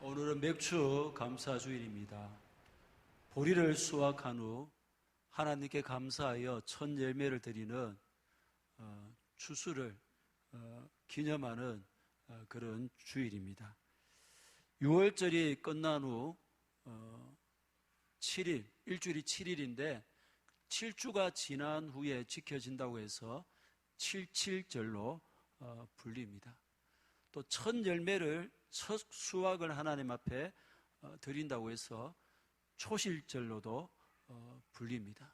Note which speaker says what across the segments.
Speaker 1: 오늘은 맥주 감사주일입니다. 보리를 수확한 후 하나님께 감사하여 첫 열매를 드리는 추수를 기념하는 그런 주일입니다. 6월절이 끝난 후 7일, 일주일이 7일인데 7주가 지난 후에 지켜진다고 해서 77절로 불립니다. 또 첫 열매를 첫 수확을 하나님 앞에 드린다고 해서 초실절로도 불립니다.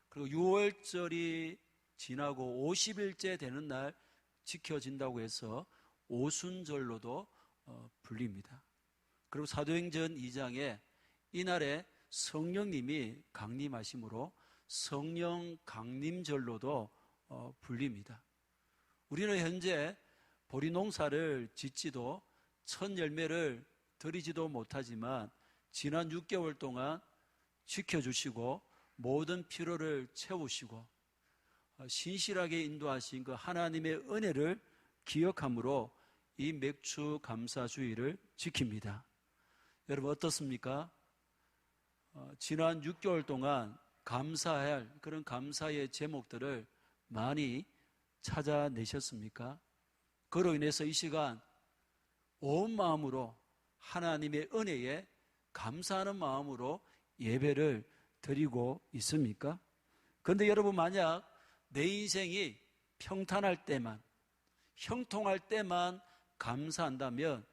Speaker 1: 그리고 6월절이 지나고 50일째 되는 날 지켜진다고 해서 오순절로도 불립니다. 그리고 사도행전 2장에 이날에 성령님이 강림하심으로 성령 강림절로도 불립니다. 우리는 현재 보리 농사를 짓지도 첫 열매를 드리지도 못하지만 지난 6개월 동안 지켜주시고 모든 필요를 채우시고 신실하게 인도하신 그 하나님의 은혜를 기억함으로 이 맥주 감사주의를 지킵니다. 여러분 어떻습니까? 지난 6개월 동안 감사할 그런 감사의 제목들을 많이 찾아내셨습니까? 그로 인해서 이 시간 온 마음으로 하나님의 은혜에 감사하는 마음으로 예배를 드리고 있습니까? 그런데 여러분 만약 내 인생이 평탄할 때만, 형통할 때만 감사한다면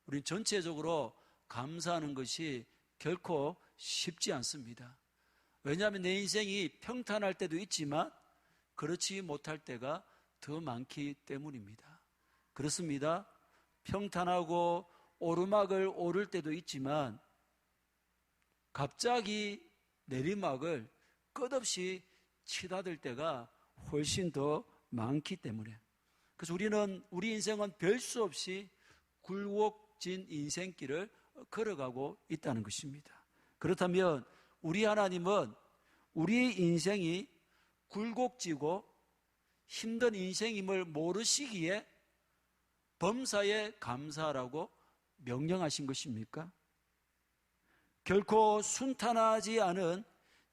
Speaker 1: 우리 전체적으로 감사하는 것이 결코 쉽지 않습니다. 왜냐하면 내 인생이 평탄할 때도 있지만 그렇지 못할 때가 더 많기 때문입니다. 그렇습니다. 평탄하고 오르막을 오를 때도 있지만 갑자기 내리막을 끝없이 치닫을 때가 훨씬 더 많기 때문에, 그래서 우리 인생은 별 수 없이 굴곡진 인생길을 걸어가고 있다는 것입니다. 그렇다면 우리 하나님은 우리의 인생이 굴곡지고 힘든 인생임을 모르시기에 범사에 감사하라고 명령하신 것입니까? 결코 순탄하지 않은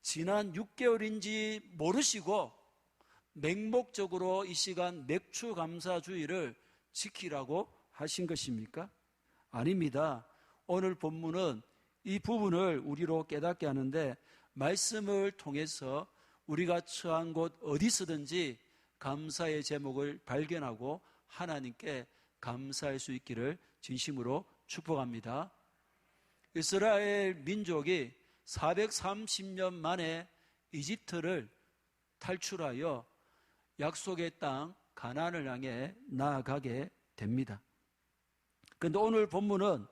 Speaker 1: 지난 6개월인지 모르시고 맹목적으로 이 시간 맥주 감사주의를 지키라고 하신 것입니까? 아닙니다. 오늘 본문은 이 부분을 우리로 깨닫게 하는데 말씀을 통해서 우리가 처한 곳 어디서든지 감사의 제목을 발견하고 하나님께 감사할 수 있기를 진심으로 축복합니다. 이스라엘 민족이 430년 만에 이집트를 탈출하여 약속의 땅 가나안을 향해 나아가게 됩니다. 그런데 오늘 본문은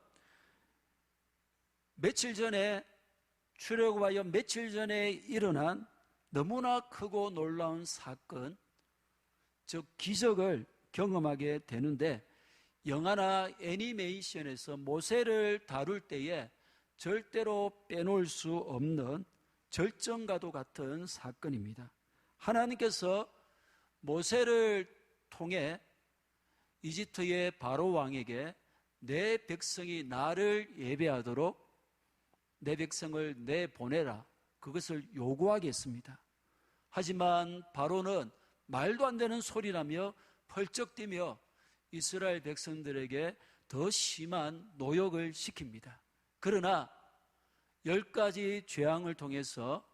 Speaker 1: 출애굽하여 며칠 전에 일어난 너무나 크고 놀라운 사건, 즉 기적을 경험하게 되는데 영화나 애니메이션에서 모세를 다룰 때에 절대로 빼놓을 수 없는 절정과도 같은 사건입니다. 하나님께서 모세를 통해 이집트의 바로 왕에게 내 백성이 나를 예배하도록 내 백성을 내보내라, 그것을 요구하게 했습니다. 하지만 바로는 말도 안 되는 소리라며 펄쩍 뛰며 이스라엘 백성들에게 더 심한 노역을 시킵니다. 그러나 10가지 재앙을 통해서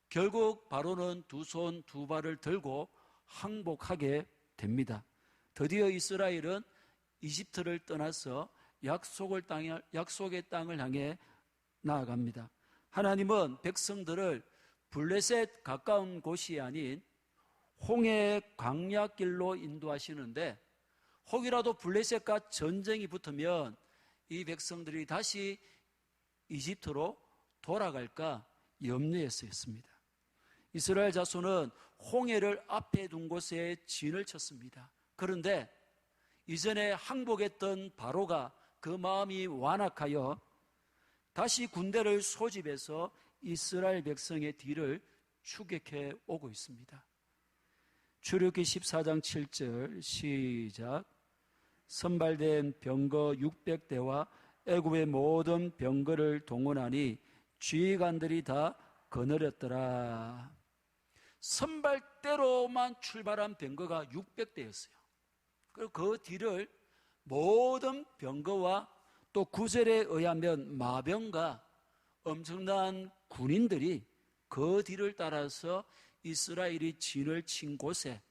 Speaker 1: 결국 바로는 두 손 두 발을 들고 항복하게 됩니다. 드디어 이스라엘은 이집트를 떠나서 약속의 땅을 향해 나아갑니다. 하나님은 백성들을 블레셋 가까운 곳이 아닌 홍해 광야길로 인도하시는데 혹이라도 블레셋과 전쟁이 붙으면 이 백성들이 다시 이집트로 돌아갈까 염려했었습니다. 이스라엘 자손은 홍해를 앞에 둔 곳에 진을 쳤습니다. 그런데 이전에 항복했던 바로가 그 마음이 완악하여 다시 군대를 소집해서 이스라엘 백성의 뒤를 추격해 오고 있습니다. 출애굽기 14장 7절 시작. 선발된 병거 600대와 애굽의 모든 병거를 동원하니 지휘관들이 다 거느렸더라. 선발대로만 출발한 병거가 600대였어요. 그리고 그 뒤를 모든 병거와 또 구절에 의하면 마병과 엄청난 군인들이 그 뒤를 따라서 이스라엘이 진을 친 곳에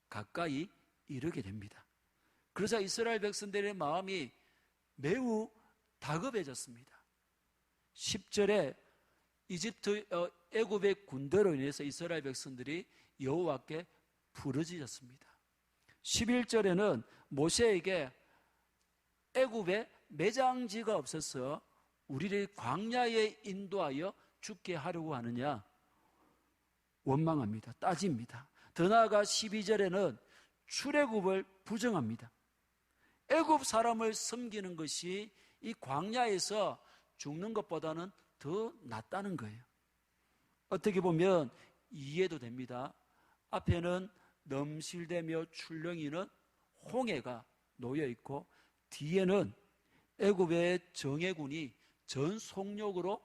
Speaker 1: 가까이 이르게 됩니다. 그러자 이스라엘 백성들의 마음이 매우 다급해졌습니다. 10절에 애굽의 군대로 인해서 이스라엘 백성들이 여호와께 부르짖었습니다. 11절에는 모세에게 애굽에 매장지가 없어서 우리를 광야에 인도하여 죽게 하려고 하느냐 원망합니다. 따집니다. 더 나아가 12절에는 출애굽을 부정합니다. 애굽 사람을 섬기는 것이 이 광야에서 죽는 것보다는 더 낫다는 거예요. 어떻게 보면 이해도 됩니다. 앞에는 넘실대며 출렁이는 홍해가 놓여 있고 뒤에는 애굽의 정예군이 전속력으로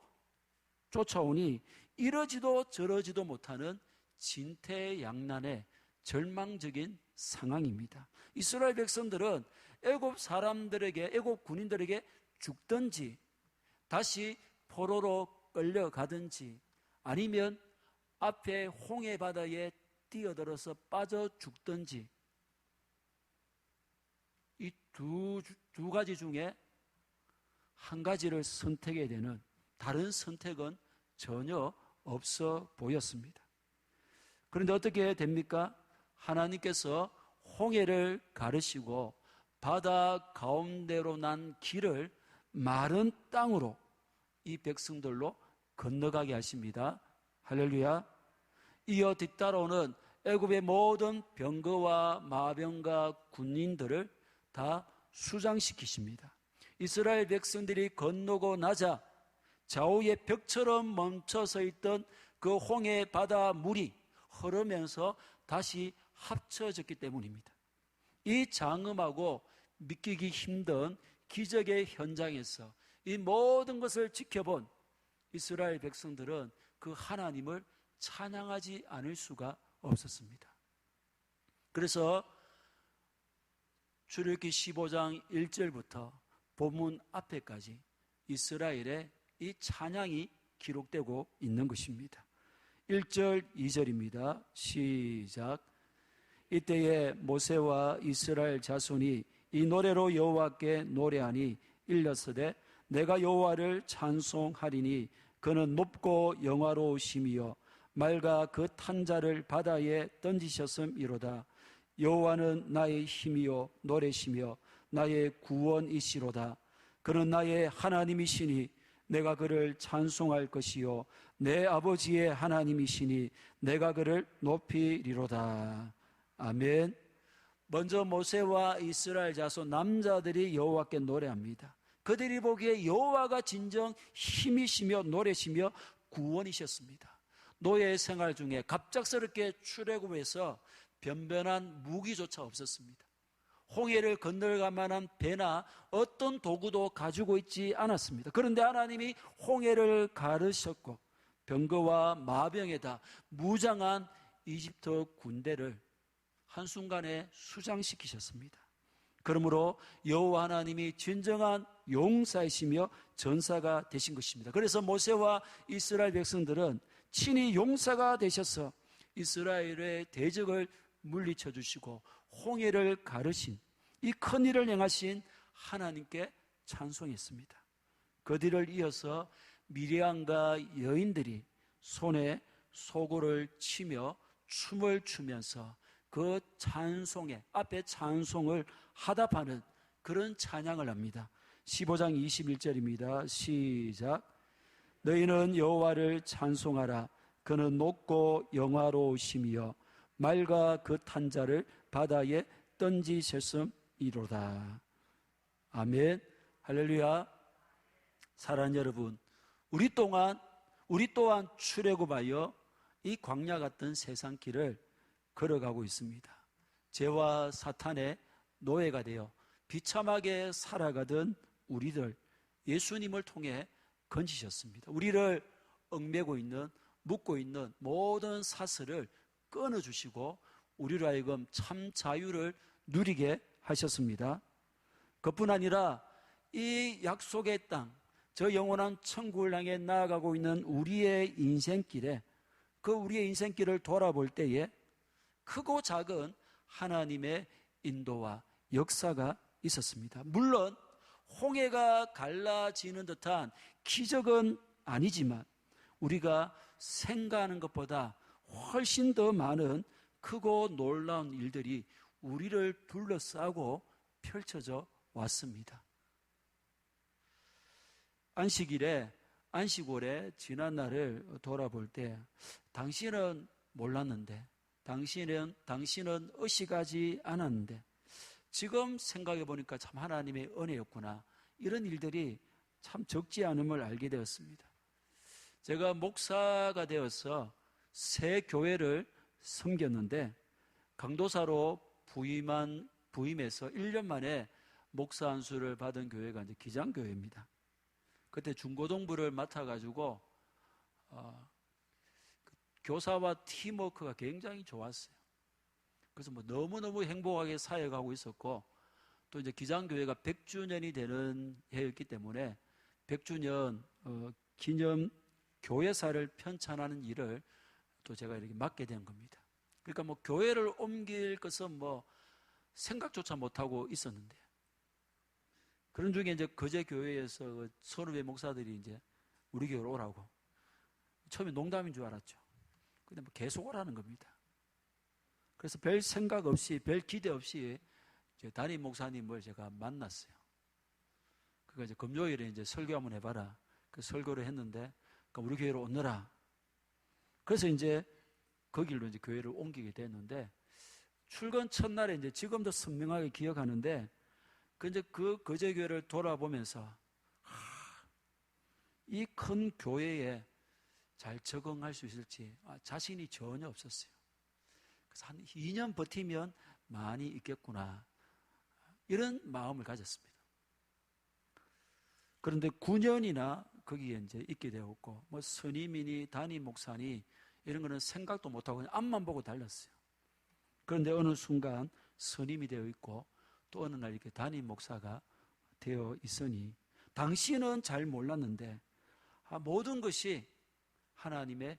Speaker 1: 쫓아오니 이러지도 저러지도 못하는 진퇴양난의 절망적인 상황입니다. 이스라엘 백성들은 애굽 사람들에게, 애굽 군인들에게 죽든지 다시 포로로 끌려가든지 아니면 앞에 홍해 바다에 뛰어들어서 빠져 죽든지 이 두 가지 중에 한 가지를 선택해야 되는, 다른 선택은 전혀 없어 보였습니다. 그런데 어떻게 됩니까? 하나님께서 홍해를 가르시고 바다 가운데로 난 길을 마른 땅으로 이 백성들로 건너가게 하십니다. 할렐루야. 이어 뒤따라오는 애굽의 모든 병거와 마병과 군인들을 다 수장시키십니다. 이스라엘 백성들이 건너고 나자 좌우의 벽처럼 멈춰서 있던 그 홍해 바다 물이 흐르면서 다시 합쳐졌기 때문입니다. 이 장엄하고 믿기기 힘든 기적의 현장에서 이 모든 것을 지켜본 이스라엘 백성들은 그 하나님을 찬양하지 않을 수가 없었습니다. 그래서 출애굽기 15장 1절부터 본문 앞에까지 이스라엘의 이 찬양이 기록되고 있는 것입니다. 1절, 2절입니다. 시작. 이때에 모세와 이스라엘 자손이 이 노래로 여호와께 노래하니 일렀으되 내가 여호와를 찬송하리니 그는 높고 영화로우심이요 말과 그 탄자를 바다에 던지셨음이로다. 여호와는 나의 힘이요 노래시며 나의 구원이시로다. 그는 나의 하나님이시니 내가 그를 찬송할 것이요 내 아버지의 하나님이시니 내가 그를 높이리로다. 아멘. 먼저 모세와 이스라엘 자손 남자들이 여호와께 노래합니다. 그들이 보기에 여호와가 진정 힘이시며 노래시며 구원이셨습니다. 노예 생활 중에 갑작스럽게 출애굽해서 변변한 무기조차 없었습니다. 홍해를 건너갈 만한 배나 어떤 도구도 가지고 있지 않았습니다. 그런데 하나님이 홍해를 가르셨고 병거와 마병에다 무장한 이집트 군대를 한순간에 수장시키셨습니다. 그러므로 여호와 하나님이 진정한 용사이시며 전사가 되신 것입니다. 그래서 모세와 이스라엘 백성들은 친히 용사가 되셔서 이스라엘의 대적을 물리쳐 주시고 홍해를 가르신 이 큰 일을 행하신 하나님께 찬송했습니다. 그 뒤를 이어서 미리암과 여인들이 손에 소고를 치며 춤을 추면서 그 찬송에 앞에 찬송을 하답하는 그런 찬양을 합니다. 15장 21절입니다. 시작. 너희는 여호와를 찬송하라. 그는 높고 영화로우심이여 말과 그 탄자를 바다에 던지셨음이로다. 아멘. 할렐루야. 사랑하는 여러분, 우리 또한 출애굽하여 이 광야 같은 세상 길을 걸어가고 있습니다. 죄와 사탄의 노예가 되어 비참하게 살아가던 우리들, 예수님을 통해 건지셨습니다. 우리를 얽매고 있는, 묶고 있는 모든 사슬을 끊어주시고 우리로 하여금 참 자유를 누리게 하셨습니다. 그뿐 아니라 이 약속의 땅, 저 영원한 천국을 향해 나아가고 있는 우리의 인생길에, 그 우리의 인생길을 돌아볼 때에 크고 작은 하나님의 인도와 역사가 있었습니다. 물론 홍해가 갈라지는 듯한 기적은 아니지만 우리가 생각하는 것보다 훨씬 더 많은 크고 놀라운 일들이 우리를 둘러싸고 펼쳐져 왔습니다. 안식일에 지난 날을 돌아볼 때 당신은 몰랐는데, 당신은 의식하지 않았는데 지금 생각해 보니까 참 하나님의 은혜였구나, 이런 일들이 참 적지 않음을 알게 되었습니다. 제가 목사가 되어서 새 교회를 섬겼는데 강도사로 부임해서 1년 만에 목사 안수를 받은 교회가 이제 기장교회입니다. 그때 중고등부를 맡아가지고 교사와 팀워크가 굉장히 좋았어요. 그래서 뭐 너무너무 행복하게 사역하고 있었고, 또 이제 기장교회가 100주년이 되는 해였기 때문에 100주년 기념 교회사를 편찬하는 일을 또 제가 이렇게 맡게 된 겁니다. 그러니까 뭐 교회를 옮길 것은 뭐 생각조차 못하고 있었는데, 그런 중에 이제 거제 교회에서 선후배 목사들이 이제 우리 교회로 오라고, 처음에 농담인 줄 알았죠. 근데 뭐 계속 오라는 겁니다. 그래서 별 생각 없이, 별 기대 없이 담임 목사님을 제가 만났어요. 그러니까 이제 금요일에 이제 설교 한번 해봐라. 그 설교를 했는데, 그러니까 우리 교회로 오너라. 그래서 이제 그 길로 이제 교회를 옮기게 됐는데, 출근 첫날에 이제 지금도 선명하게 기억하는데, 그 거제 교회를 돌아보면서 이 큰 교회에 잘 적응할 수 있을지 자신이 전혀 없었어요. 그래서 한 2년 버티면 많이 있겠구나, 이런 마음을 가졌습니다. 그런데 9년이나 거기에 이제 있게 되었고, 뭐 스님이니 담임 목사니 이런 거는 생각도 못하고 그냥 앞만 보고 달렸어요. 그런데 어느 순간 스님이 되어 있고, 또 어느 날 이렇게 담임 목사가 되어 있으니 당시는 잘 몰랐는데 모든 것이 하나님의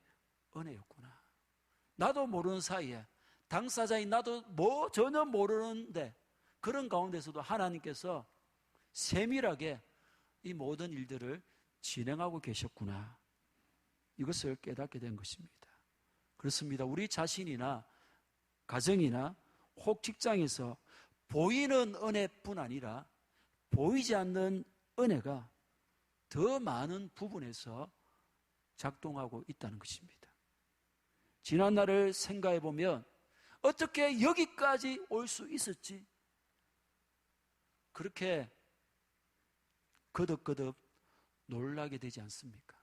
Speaker 1: 은혜였구나. 나도 모르는 사이에, 당사자인 나도 뭐 전혀 모르는데 그런 가운데서도 하나님께서 세밀하게 이 모든 일들을 진행하고 계셨구나, 이것을 깨닫게 된 것입니다. 그렇습니다. 우리 자신이나 가정이나 혹 직장에서 보이는 은혜뿐 아니라 보이지 않는 은혜가 더 많은 부분에서 작동하고 있다는 것입니다. 지난 날을 생각해 보면 어떻게 여기까지 올 수 있었지? 그렇게 거듭거듭 놀라게 되지 않습니까?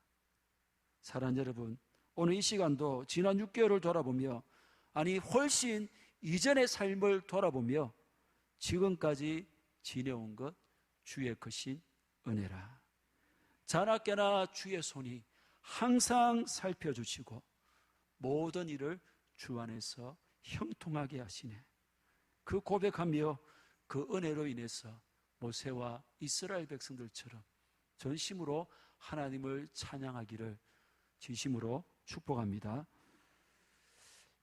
Speaker 1: 사랑하는 여러분, 오늘 이 시간도 지난 6개월을 돌아보며, 아니 훨씬 이전의 삶을 돌아보며 지금까지 지내온 것 주의 크신 은혜라. 자나깨나 주의 손이 항상 살펴주시고 모든 일을 주 안에서 형통하게 하시네. 그 고백하며 그 은혜로 인해서 모세와 이스라엘 백성들처럼 전심으로 하나님을 찬양하기를 진심으로 축복합니다.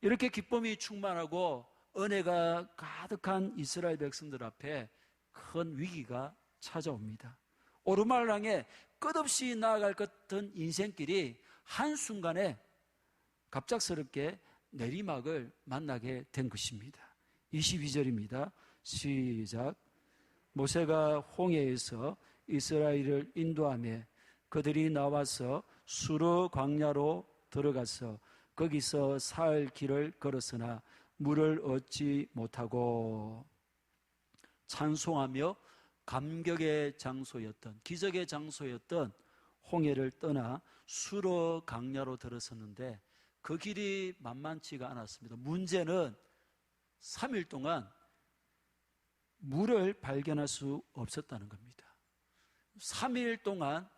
Speaker 1: 이렇게 기쁨이 충만하고 은혜가 가득한 이스라엘 백성들 앞에 큰 위기가 찾아옵니다. 오르막을 향해 끝없이 나아갈 것 같은 인생길이 한순간에 갑작스럽게 내리막을 만나게 된 것입니다. 22절입니다. 시작. 모세가 홍해에서 이스라엘을 인도하며 그들이 나와서 수르 광야로 들어가서 거기서 사흘 길을 걸었으나 물을 얻지 못하고, 찬송하며 감격의 장소였던, 기적의 장소였던 홍해를 떠나 수르 광야로 들어섰는데 그 길이 만만치가 않았습니다. 문제는 3일 동안 물을 발견할 수 없었다는 겁니다. 3일 동안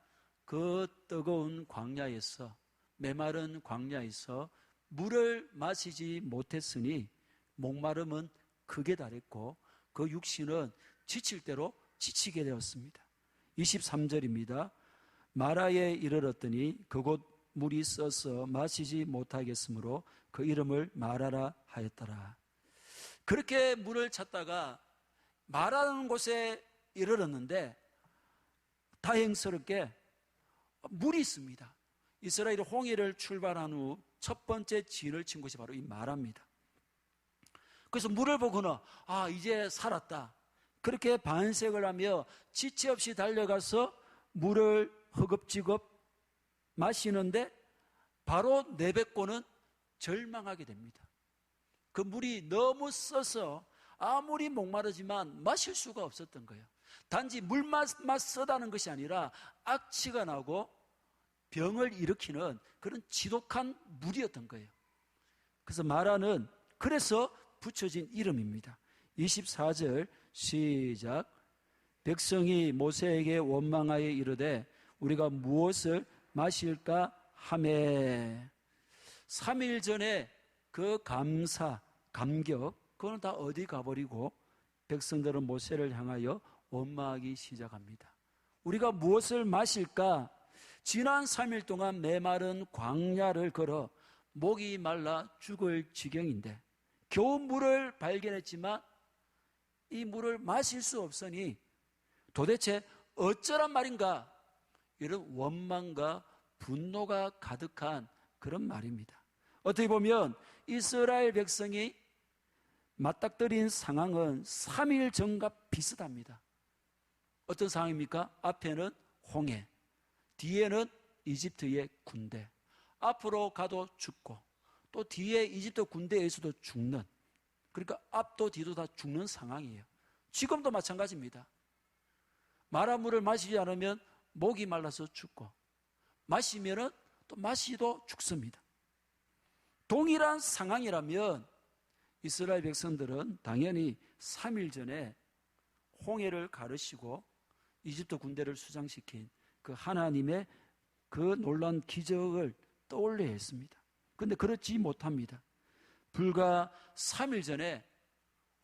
Speaker 1: 그 뜨거운 광야에서, 메마른 광야에서 물을 마시지 못했으니 목마름은 극에 달했고 그 육신은 지칠 대로 지치게 되었습니다. 23절입니다. 마라에 이르렀더니 그곳 물이 써서 마시지 못하겠으므로 그 이름을 마라라 하였더라. 그렇게 물을 찾다가 마라라는 곳에 이르렀는데 다행스럽게 물이 있습니다. 이스라엘이 홍해를 출발한 후 첫 번째 진을 친 곳이 바로 이 마라입니다. 그래서 물을 보고는 이제 살았다. 그렇게 반색을 하며 지체 없이 달려가서 물을 허겁지겁 마시는데 바로 내뱉고는 절망하게 됩니다. 그 물이 너무 써서 아무리 목마르지만 마실 수가 없었던 거예요. 단지 물만 쓰다는 것이 아니라 악취가 나고 병을 일으키는 그런 지독한 물이었던 거예요. 그래서 마라는 그래서 붙여진 이름입니다. 24절 시작. 백성이 모세에게 원망하여 이르되 우리가 무엇을 마실까 하매. 3일 전에 그 감사, 감격, 그거는 다 어디 가버리고 백성들은 모세를 향하여 원망하기 시작합니다. 우리가 무엇을 마실까? 지난 3일 동안 메마른 광야를 걸어 목이 말라 죽을 지경인데 겨우 물을 발견했지만 이 물을 마실 수 없으니 도대체 어쩌란 말인가? 이런 원망과 분노가 가득한 그런 말입니다. 어떻게 보면 이스라엘 백성이 맞닥뜨린 상황은 3일 전과 비슷합니다. 어떤 상황입니까? 앞에는 홍해, 뒤에는 이집트의 군대, 앞으로 가도 죽고 또 뒤에 이집트 군대에서도 죽는, 그러니까 앞도 뒤도 다 죽는 상황이에요. 지금도 마찬가지입니다. 마라물을 마시지 않으면 목이 말라서 죽고 마시면은 또 마시도 죽습니다. 동일한 상황이라면 이스라엘 백성들은 당연히 3일 전에 홍해를 가르시고 이집트 군대를 수장시킨 그 하나님의 그 놀라운 기적을 떠올려야 했습니다. 그런데 그렇지 못합니다. 불과 3일 전에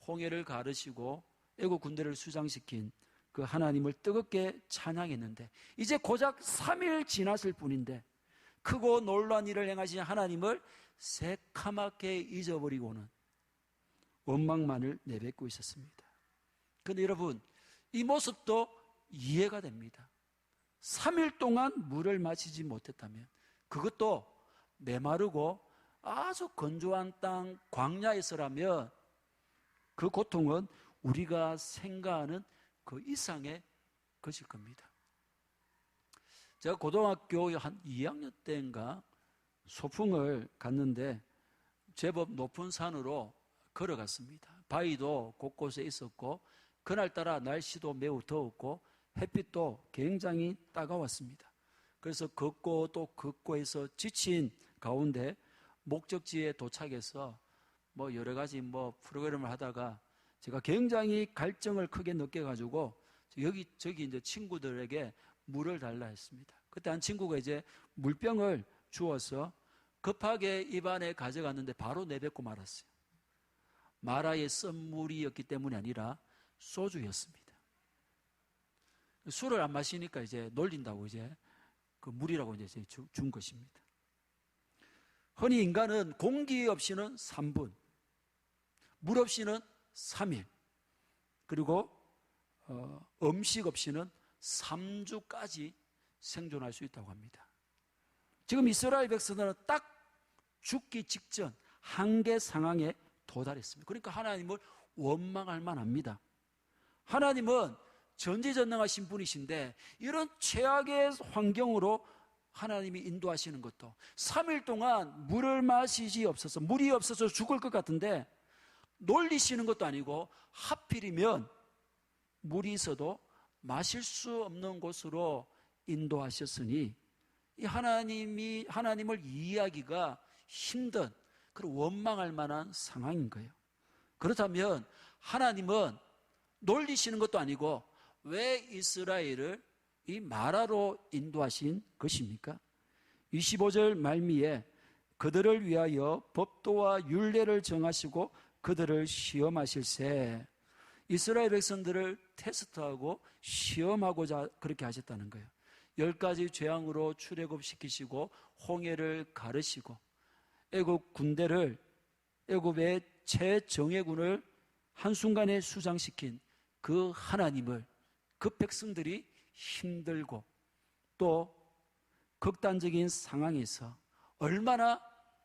Speaker 1: 홍해를 가르시고 애국 군대를 수장시킨 그 하나님을 뜨겁게 찬양했는데 이제 고작 3일 지났을 뿐인데 크고 놀라운 일을 행하신 하나님을 새카맣게 잊어버리고는 원망만을 내뱉고 있었습니다. 그런데 여러분, 이 모습도 이해가 됩니다. 3일 동안 물을 마시지 못했다면 그것도 메마르고 아주 건조한 땅 광야에서라면 그 고통은 우리가 생각하는 그 이상의 것일 겁니다. 제가 고등학교 한 2학년 때인가 소풍을 갔는데 제법 높은 산으로 걸어갔습니다. 바위도 곳곳에 있었고 그날따라 날씨도 매우 더웠고 햇빛도 굉장히 따가웠습니다. 그래서 걷고 또 걷고 해서 지친 가운데 목적지에 도착해서 여러 가지 프로그램을 하다가 제가 굉장히 갈증을 크게 느껴가지고 저기 이제 친구들에게 물을 달라 했습니다. 그때 한 친구가 이제 물병을 주어서 급하게 입안에 가져갔는데 바로 내뱉고 말았어요. 마라의 썬물이었기 때문이 아니라 소주였습니다. 술을 안 마시니까 이제 놀린다고 이제 그 물이라고 이제 준 것입니다. 흔히 인간은 공기 없이는 3분, 물 없이는 3일, 그리고 음식 없이는 3주까지 생존할 수 있다고 합니다. 지금 이스라엘 백성들은 딱 죽기 직전 한계 상황에 도달했습니다. 그러니까 하나님을 원망할 만합니다. 하나님은 전지전능하신 분이신데 이런 최악의 환경으로 하나님이 인도하시는 것도 3일 동안 물을 마시지 없어서 물이 없어서 죽을 것 같은데 놀리시는 것도 아니고 하필이면 물이 있어도 마실 수 없는 곳으로 인도하셨으니 이 하나님을 이해하기가 힘든 그런 원망할 만한 상황인 거예요. 그렇다면 하나님은 놀리시는 것도 아니고 왜 이스라엘을 이 마라로 인도하신 것입니까? 25절 말미에 그들을 위하여 법도와 율례를 정하시고 그들을 시험하실세. 이스라엘 백성들을 테스트하고 시험하고자 그렇게 하셨다는 거예요. 10가지 재앙으로 출애굽시키시고 홍해를 가르시고 애굽 군대를, 애굽의 최정예군을 한순간에 수장시킨 그 하나님을 그 백성들이 힘들고 또 극단적인 상황에서 얼마나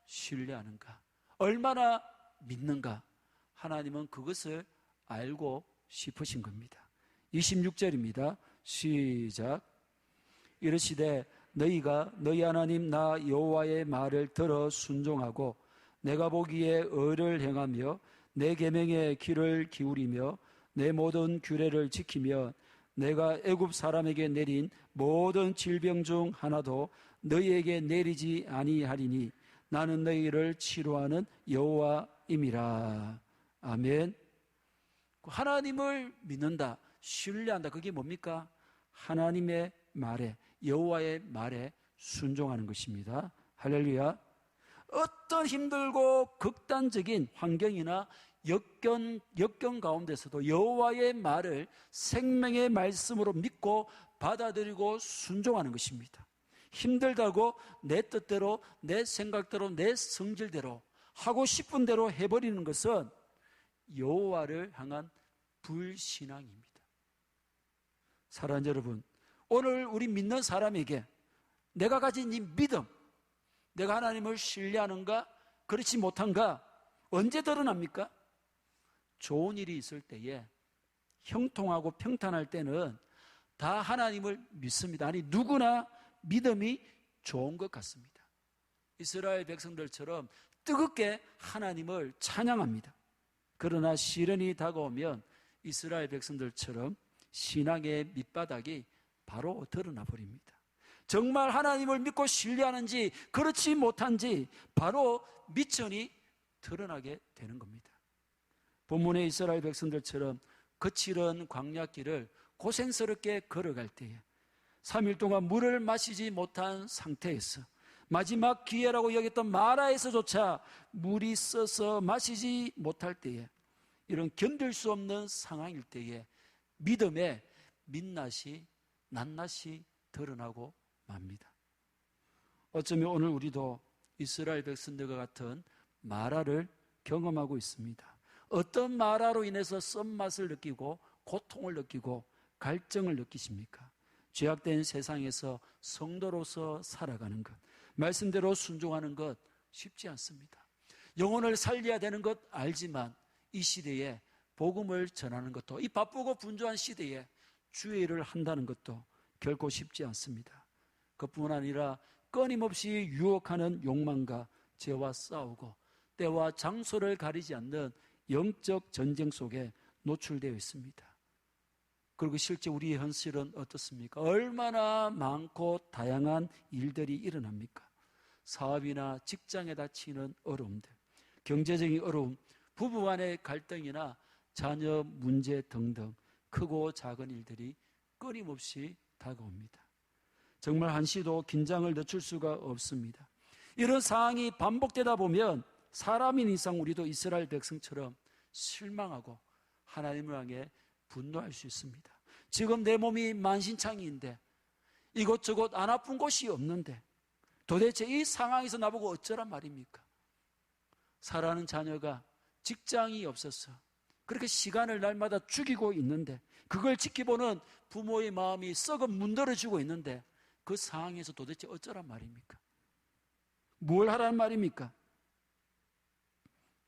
Speaker 1: 신뢰하는가, 얼마나 믿는가, 하나님은 그것을 알고 싶으신 겁니다. 26절입니다. 시작. 이르시되 너희가 너희 하나님 나 여호와의 말을 들어 순종하고 내가 보기에 의를 행하며 내 계명에 귀를 기울이며 내 모든 규례를 지키며 내가 애굽 사람에게 내린 모든 질병 중 하나도 너희에게 내리지 아니하리니 나는 너희를 치료하는 여호와임이라. 아멘. 하나님을 믿는다, 신뢰한다. 그게 뭡니까? 하나님의 말에, 여호와의 말에 순종하는 것입니다. 할렐루야. 어떤 힘들고 극단적인 환경이나 역경 가운데서도 여호와의 말을 생명의 말씀으로 믿고 받아들이고 순종하는 것입니다. 힘들다고 내 뜻대로, 내 생각대로, 내 성질대로 하고 싶은 대로 해버리는 것은 여호와를 향한 불신앙입니다. 사랑하는 여러분, 오늘 우리 믿는 사람에게 내가 가진 이 믿음, 내가 하나님을 신뢰하는가 그렇지 못한가 언제 드러납니까? 좋은 일이 있을 때에, 형통하고 평탄할 때는 다 하나님을 믿습니다. 아니, 누구나 믿음이 좋은 것 같습니다. 이스라엘 백성들처럼 뜨겁게 하나님을 찬양합니다. 그러나 시련이 다가오면 이스라엘 백성들처럼 신앙의 밑바닥이 바로 드러나 버립니다. 정말 하나님을 믿고 신뢰하는지 그렇지 못한지 바로 미천이 드러나게 되는 겁니다. 본문의 이스라엘 백성들처럼 거칠은 광야길을 고생스럽게 걸어갈 때에 3일 동안 물을 마시지 못한 상태에서 마지막 기회라고 여겼던 마라에서조차 물이 써서 마시지 못할 때에, 이런 견딜 수 없는 상황일 때에 믿음의 민낯이, 낱낱이 드러나고 맙니다. 어쩌면 오늘 우리도 이스라엘 백성들과 같은 마라를 경험하고 있습니다. 어떤 마라로 인해서 쓴맛을 느끼고 고통을 느끼고 갈증을 느끼십니까? 죄악된 세상에서 성도로서 살아가는 것, 말씀대로 순종하는 것 쉽지 않습니다. 영혼을 살려야 되는 것 알지만 이 시대에 복음을 전하는 것도, 이 바쁘고 분주한 시대에 주의 일을 한다는 것도 결코 쉽지 않습니다. 그뿐 아니라 끊임없이 유혹하는 욕망과 죄와 싸우고 때와 장소를 가리지 않는 영적 전쟁 속에 노출되어 있습니다. 그리고 실제 우리의 현실은 어떻습니까? 얼마나 많고 다양한 일들이 일어납니까? 사업이나 직장에 닥치는 어려움들, 경제적인 어려움, 부부간의 갈등이나 자녀 문제 등등 크고 작은 일들이 끊임없이 다가옵니다. 정말 한시도 긴장을 늦출 수가 없습니다. 이런 상황이 반복되다 보면 사람인 이상 우리도 이스라엘 백성처럼 실망하고 하나님을 향해 분노할 수 있습니다. 지금 내 몸이 만신창이인데, 이곳저곳 안 아픈 곳이 없는데 도대체 이 상황에서 나보고 어쩌란 말입니까? 사랑하는 자녀가 직장이 없어서 그렇게 시간을 날마다 죽이고 있는데, 그걸 지켜보는 부모의 마음이 썩어 문드러지고 있는데 그 상황에서 도대체 어쩌란 말입니까? 뭘 하라는 말입니까?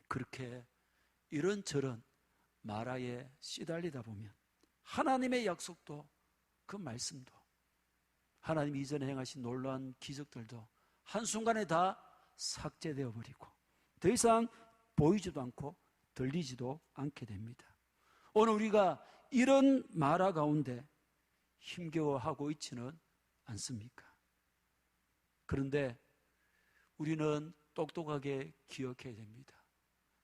Speaker 1: 그렇게 이런저런 마라에 시달리다 보면 하나님의 약속도, 그 말씀도, 하나님 이전에 행하신 놀라운 기적들도 한순간에 다 삭제되어 버리고 더 이상 보이지도 않고 들리지도 않게 됩니다. 오늘 우리가 이런 마라 가운데 힘겨워하고 있지는 않습니까? 그런데 우리는 똑똑하게 기억해야 됩니다.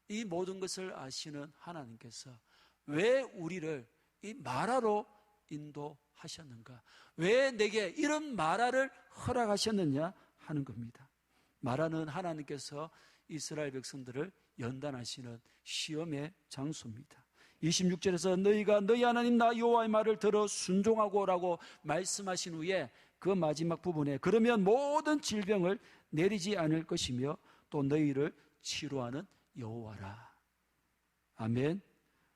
Speaker 1: 이 모든 것을 아시는 하나님께서 왜 우리를 이 마라로 하셨는가? 왜 내게 이런 마라를 허락하셨느냐 하는 겁니다. 마라는 하나님께서 이스라엘 백성들을 연단하시는 시험의 장소입니다. 26절에서 너희가 너희 하나님 나 여호와의 말을 들어 순종하고 라고 말씀하신 후에 그 마지막 부분에 그러면 모든 질병을 내리지 않을 것이며 또 너희를 치료하는 여호와라. 아멘.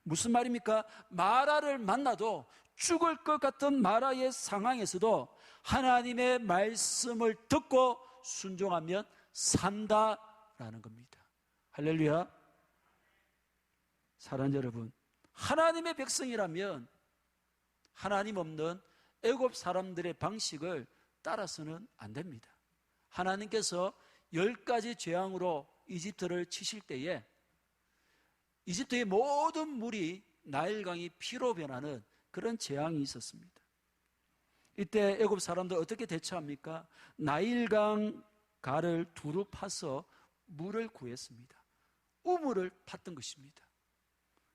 Speaker 1: 무슨 말입니까? 마라를 만나도 죽을 것 같은 마라의 상황에서도 하나님의 말씀을 듣고 순종하면 산다라는 겁니다. 할렐루야. 사랑하는 여러분, 하나님의 백성이라면 하나님 없는 애굽 사람들의 방식을 따라서는 안 됩니다. 하나님께서 10가지 재앙으로 이집트를 치실 때에 이집트의 모든 물이 나일강이 피로 변하는 그런 재앙이 있었습니다. 이때 애굽 사람들 어떻게 대처합니까? 나일강 가를 두루 파서 물을 구했습니다. 우물을 팠던 것입니다.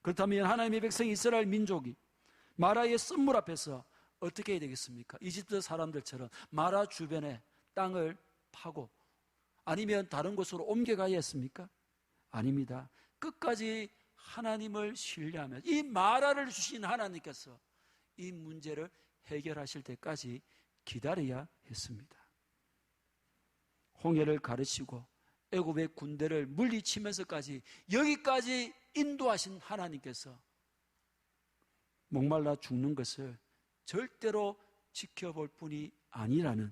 Speaker 1: 그렇다면 하나님의 백성 이스라엘 민족이 마라의 쓴물 앞에서 어떻게 해야 되겠습니까? 이집트 사람들처럼 마라 주변에 땅을 파고 아니면 다른 곳으로 옮겨가야 했습니까? 아닙니다. 끝까지 하나님을 신뢰하며 이 마라를 주신 하나님께서 이 문제를 해결하실 때까지 기다려야 했습니다. 홍해를 가르치고 애굽의 군대를 물리치면서까지 여기까지 인도하신 하나님께서 목말라 죽는 것을 절대로 지켜볼 뿐이 아니라는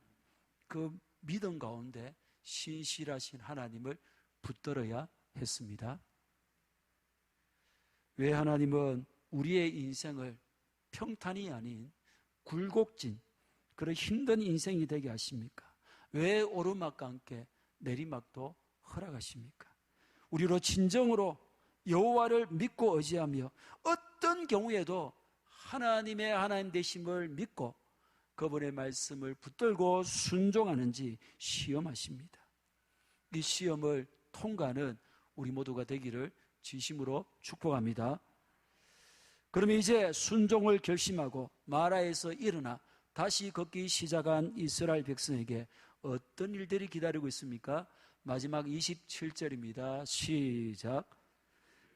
Speaker 1: 그 믿음 가운데 신실하신 하나님을 붙들어야 했습니다. 왜 하나님은 우리의 인생을 평탄이 아닌 굴곡진 그런 힘든 인생이 되게 하십니까? 왜 오르막과 함께 내리막도 허락하십니까? 우리로 진정으로 여호와를 믿고 의지하며 어떤 경우에도 하나님의 하나님 되심을 믿고 그분의 말씀을 붙들고 순종하는지 시험하십니다. 이 시험을 통과하는 우리 모두가 되기를 진심으로 축복합니다. 그러면 이제 순종을 결심하고 마라에서 일어나 다시 걷기 시작한 이스라엘 백성에게 어떤 일들이 기다리고 있습니까? 마지막 27절입니다. 시작.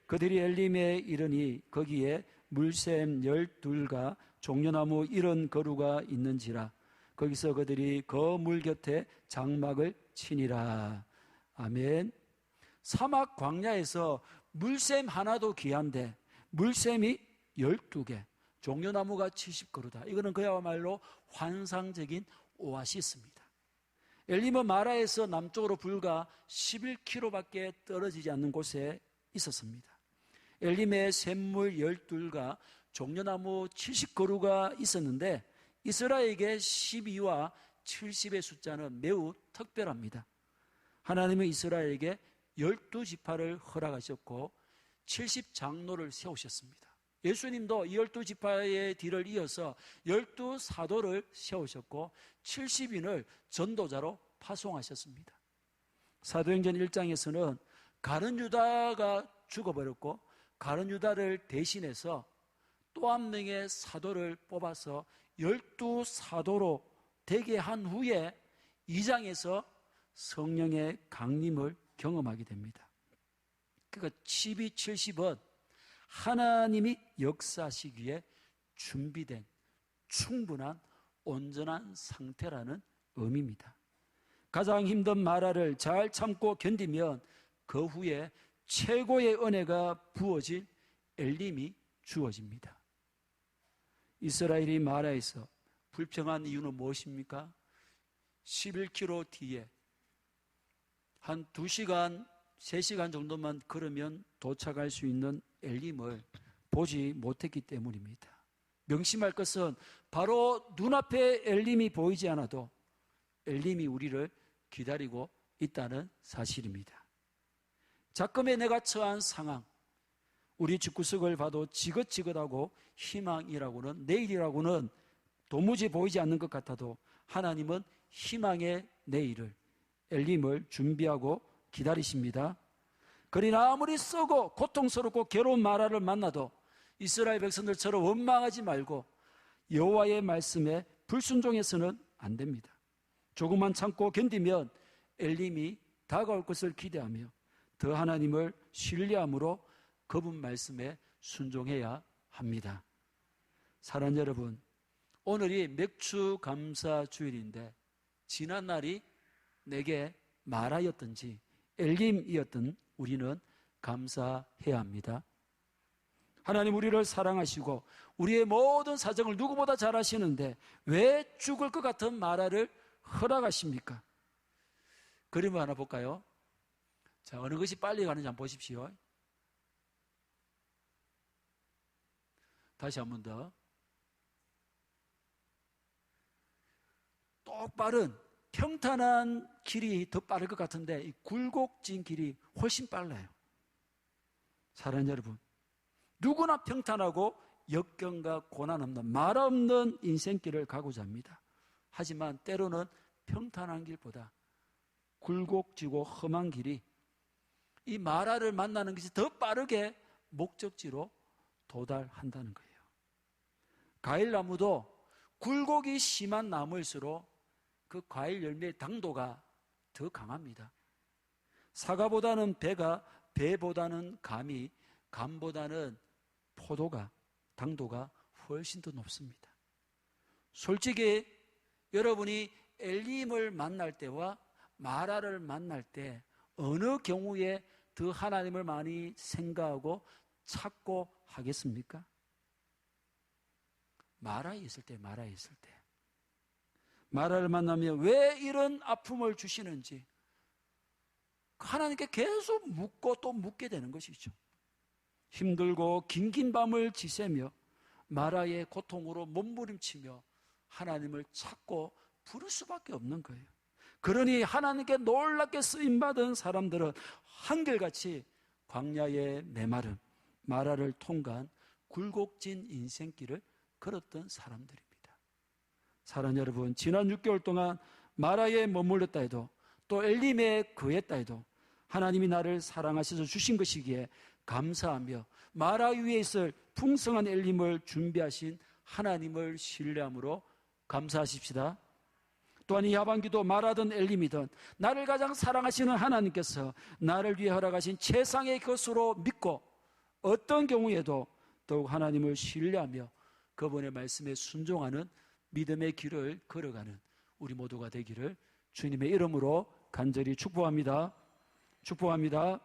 Speaker 1: 그들이 엘림에 이르니 거기에 물샘 12가 종려나무 70그루가 있는지라 거기서 그들이 그 물 곁에 장막을 치니라. 아멘. 사막 광야에서 물샘 하나도 귀한데 물샘이 12개, 종려나무가 70그루다. 이거는 그야말로 환상적인 오아시스입니다. 엘림은 마라에서 남쪽으로 불과 11km밖에 떨어지지 않는 곳에 있었습니다. 엘림에 샘물 12가 종려나무 70그루가 있었는데 이스라엘에게 12와 70의 숫자는 매우 특별합니다. 하나님은 이스라엘에게 12지파를 허락하셨고 70장로를 세우셨습니다. 예수님도 이 12지파의 뒤를 이어서 12사도를 세우셨고 70인을 전도자로 파송하셨습니다. 사도행전 1장에서는 가룟 유다가 죽어버렸고 가룟 유다를 대신해서 또 한 명의 사도를 뽑아서 12사도로 되게 한 후에 2장에서 성령의 강림을 경험하게 됩니다. 그러니까 12, 70은 하나님이 역사하시기에 준비된 충분한 온전한 상태라는 의미입니다. 가장 힘든 마라를 잘 참고 견디면 그 후에 최고의 은혜가 부어질 엘림이 주어집니다. 이스라엘이 마라에서 불평한 이유는 무엇입니까? 11km 뒤에 한 2시간, 3시간 정도만 걸으면 도착할 수 있는 엘림을 보지 못했기 때문입니다. 명심할 것은 바로 눈앞에 엘림이 보이지 않아도 엘림이 우리를 기다리고 있다는 사실입니다. 작금에 내가 처한 상황, 우리 집구석을 봐도 지긋지긋하고 희망이라고는, 내일이라고는 도무지 보이지 않는 것 같아도 하나님은 희망의 내일을, 엘림을 준비하고 기다리십니다. 그러나 아무리 썩고 고통스럽고 괴로운 마라를 만나도 이스라엘 백성들처럼 원망하지 말고 여호와의 말씀에 불순종해서는 안 됩니다. 조금만 참고 견디면 엘림이 다가올 것을 기대하며 더 하나님을 신뢰함으로 그분 말씀에 순종해야 합니다. 사랑하는 여러분, 오늘이 맥주 감사 주일인데 지난 날이 내게 마라였던지 엘림이었던 우리는 감사해야 합니다. 하나님 우리를 사랑하시고 우리의 모든 사정을 누구보다 잘 아시는데 왜 죽을 것 같은 마라를 허락하십니까? 그림을 하나 볼까요? 자, 어느 것이 빨리 가는지 한번 보십시오. 다시 한 번 더. 똑바른 평탄한 길이 더 빠를 것 같은데 이 굴곡진 길이 훨씬 빨라요. 사랑하는 여러분, 누구나 평탄하고 역경과 고난 없는 말 없는 인생길을 가고자 합니다. 하지만 때로는 평탄한 길보다 굴곡지고 험한 길이 이 마라를 만나는 것이 더 빠르게 목적지로 도달한다는 거예요. 과일나무도 굴곡이 심한 나무일수록 그 과일 열매의 당도가 더 강합니다. 사과보다는 배보다는 감보다는 포도가 당도가 훨씬 더 높습니다. 솔직히 여러분이 엘림을 만날 때와 마라를 만날 때 어느 경우에 더 하나님을 많이 생각하고 찾고 하겠습니까? 마라에 있을 때. 마라를 만나면 왜 이런 아픔을 주시는지 하나님께 계속 묻고 또 묻게 되는 것이죠. 힘들고 긴긴 밤을 지새며 마라의 고통으로 몸부림치며 하나님을 찾고 부를 수밖에 없는 거예요. 그러니 하나님께 놀랍게 쓰임받은 사람들은 한결같이 광야의 메마름, 마라를 통과한 굴곡진 인생길을 걸었던 사람들입니다. 사랑하는 여러분, 지난 6개월 동안 마라에 머물렀다 해도 또 엘림에 거했다 해도 하나님이 나를 사랑하셔서 주신 것이기에 감사하며 마라 위에 있을 풍성한 엘림을 준비하신 하나님을 신뢰함으로 감사하십시다. 또한 이 하반기도 마라든 엘림이든 나를 가장 사랑하시는 하나님께서 나를 위해 허락하신 최상의 것으로 믿고 어떤 경우에도 더욱 하나님을 신뢰하며 그분의 말씀에 순종하는 믿음의 길을 걸어가는 우리 모두가 되기를 주님의 이름으로 간절히 축복합니다. 축복합니다.